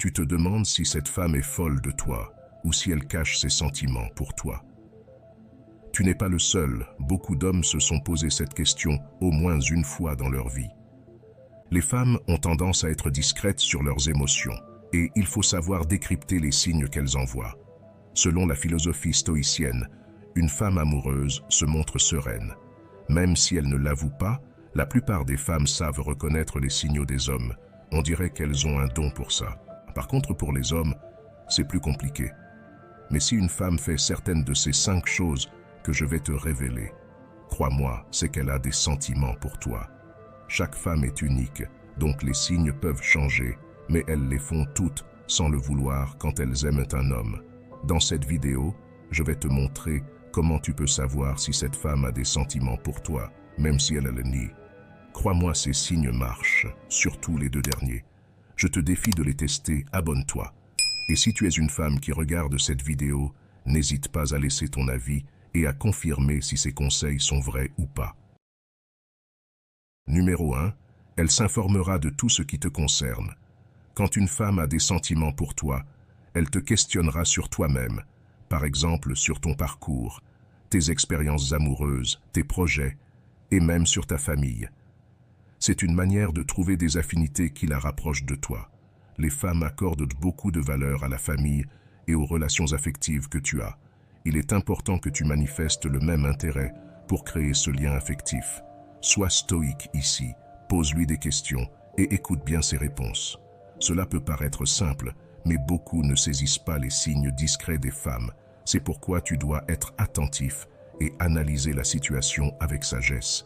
Tu te demandes si cette femme est folle de toi ou si elle cache ses sentiments pour toi. Tu n'es pas le seul, beaucoup d'hommes se sont posé cette question au moins une fois dans leur vie. Les femmes ont tendance à être discrètes sur leurs émotions et il faut savoir décrypter les signes qu'elles envoient. Selon la philosophie stoïcienne, une femme amoureuse se montre sereine. Même si elle ne l'avoue pas, la plupart des femmes savent reconnaître les signaux des hommes. On dirait qu'elles ont un don pour ça. Par contre, pour les hommes, c'est plus compliqué. Mais si une femme fait certaines de ces 5 choses que je vais te révéler, crois-moi, c'est qu'elle a des sentiments pour toi. Chaque femme est unique, donc les signes peuvent changer, mais elles les font toutes sans le vouloir quand elles aiment un homme. Dans cette vidéo, je vais te montrer comment tu peux savoir si cette femme a des sentiments pour toi, même si elle le nie. Crois-moi, ces signes marchent, surtout les 2 derniers. Je te défie de les tester, abonne-toi. Et si tu es une femme qui regarde cette vidéo, n'hésite pas à laisser ton avis et à confirmer si ces conseils sont vrais ou pas. Numéro 1. Elle s'informera de tout ce qui te concerne. Quand une femme a des sentiments pour toi, elle te questionnera sur toi-même, par exemple sur ton parcours, tes expériences amoureuses, tes projets, et même sur ta famille. C'est une manière de trouver des affinités qui la rapprochent de toi. Les femmes accordent beaucoup de valeur à la famille et aux relations affectives que tu as. Il est important que tu manifestes le même intérêt pour créer ce lien affectif. Sois stoïque ici, pose-lui des questions et écoute bien ses réponses. Cela peut paraître simple, mais beaucoup ne saisissent pas les signes discrets des femmes. C'est pourquoi tu dois être attentif et analyser la situation avec sagesse.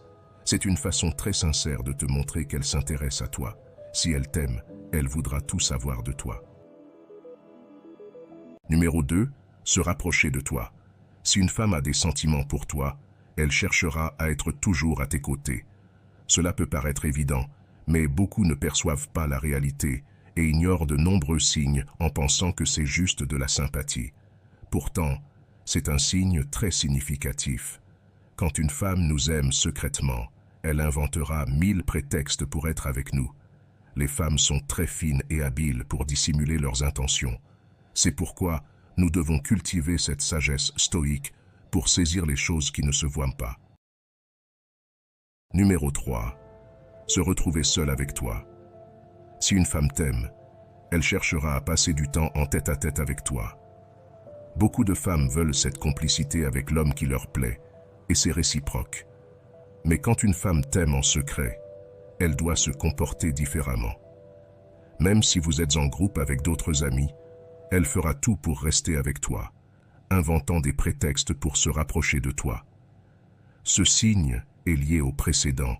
C'est une façon très sincère de te montrer qu'elle s'intéresse à toi. Si elle t'aime, elle voudra tout savoir de toi. Numéro 2. Se rapprocher de toi. Si une femme a des sentiments pour toi, elle cherchera à être toujours à tes côtés. Cela peut paraître évident, mais beaucoup ne perçoivent pas la réalité et ignorent de nombreux signes en pensant que c'est juste de la sympathie. Pourtant, c'est un signe très significatif. Quand une femme nous aime secrètement, elle inventera 1000 prétextes pour être avec nous. Les femmes sont très fines et habiles pour dissimuler leurs intentions. C'est pourquoi nous devons cultiver cette sagesse stoïque pour saisir les choses qui ne se voient pas. Numéro 3. Se retrouver seule avec toi. Si une femme t'aime, elle cherchera à passer du temps en tête-à-tête avec toi. Beaucoup de femmes veulent cette complicité avec l'homme qui leur plaît, et c'est réciproque. Mais quand une femme t'aime en secret, elle doit se comporter différemment. Même si vous êtes en groupe avec d'autres amis, elle fera tout pour rester avec toi, inventant des prétextes pour se rapprocher de toi. Ce signe est lié au précédent,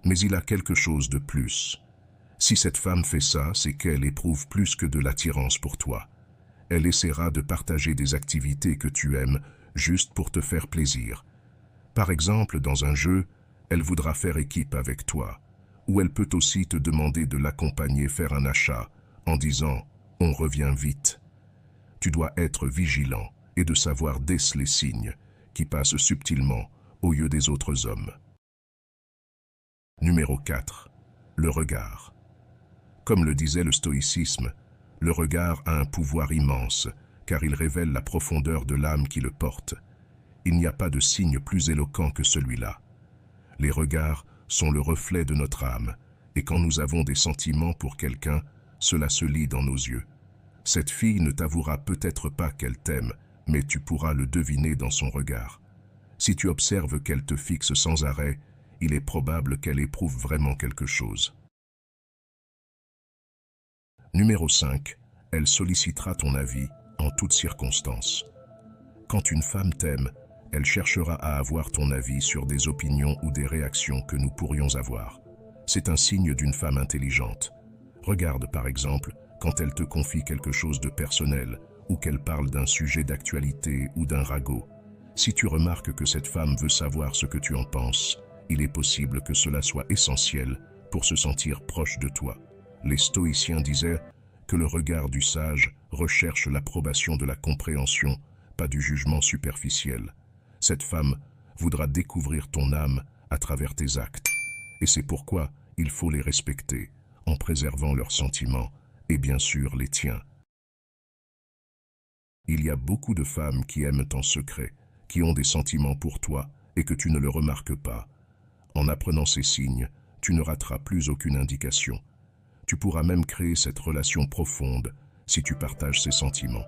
mais il a quelque chose de plus. Si cette femme fait ça, c'est qu'elle éprouve plus que de l'attirance pour toi. Elle essaiera de partager des activités que tu aimes juste pour te faire plaisir. Par exemple, dans un jeu, elle voudra faire équipe avec toi, ou elle peut aussi te demander de l'accompagner faire un achat en disant « on revient vite ». Tu dois être vigilant et de savoir déceler les signes qui passent subtilement au lieu des autres hommes. Numéro 4. Le regard. Comme le disait le stoïcisme, le regard a un pouvoir immense, car il révèle la profondeur de l'âme qui le porte. Il n'y a pas de signe plus éloquent que celui-là. Les regards sont le reflet de notre âme, et quand nous avons des sentiments pour quelqu'un, cela se lit dans nos yeux. Cette fille ne t'avouera peut-être pas qu'elle t'aime, mais tu pourras le deviner dans son regard. Si tu observes qu'elle te fixe sans arrêt, il est probable qu'elle éprouve vraiment quelque chose. Numéro 5. Elle sollicitera ton avis en toutes circonstances. Quand une femme t'aime, elle cherchera à avoir ton avis sur des opinions ou des réactions que nous pourrions avoir. C'est un signe d'une femme intelligente. Regarde par exemple quand elle te confie quelque chose de personnel ou qu'elle parle d'un sujet d'actualité ou d'un ragot. Si tu remarques que cette femme veut savoir ce que tu en penses, il est possible que cela soit essentiel pour se sentir proche de toi. Les stoïciens disaient que le regard du sage recherche l'approbation de la compréhension, pas du jugement superficiel. Cette femme voudra découvrir ton âme à travers tes actes. Et c'est pourquoi il faut les respecter, en préservant leurs sentiments et bien sûr les tiens. Il y a beaucoup de femmes qui aiment en secret, qui ont des sentiments pour toi et que tu ne le remarques pas. En apprenant ces signes, tu ne rateras plus aucune indication. Tu pourras même créer cette relation profonde si tu partages ces sentiments.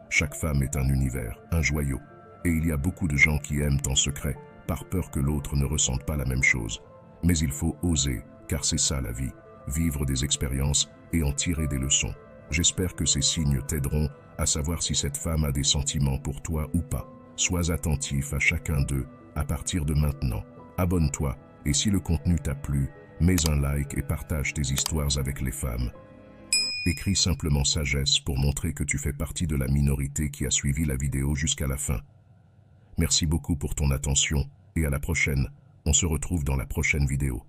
Chaque femme est un univers, un joyau, et il y a beaucoup de gens qui aiment en secret, par peur que l'autre ne ressente pas la même chose. Mais il faut oser, car c'est ça la vie, vivre des expériences et en tirer des leçons. J'espère que ces signes t'aideront à savoir si cette femme a des sentiments pour toi ou pas. Sois attentif à chacun d'eux à partir de maintenant. Abonne-toi et si le contenu t'a plu, mets un like et partage tes histoires avec les femmes. Écris simplement sagesse pour montrer que tu fais partie de la minorité qui a suivi la vidéo jusqu'à la fin. Merci beaucoup pour ton attention et à la prochaine. On se retrouve dans la prochaine vidéo.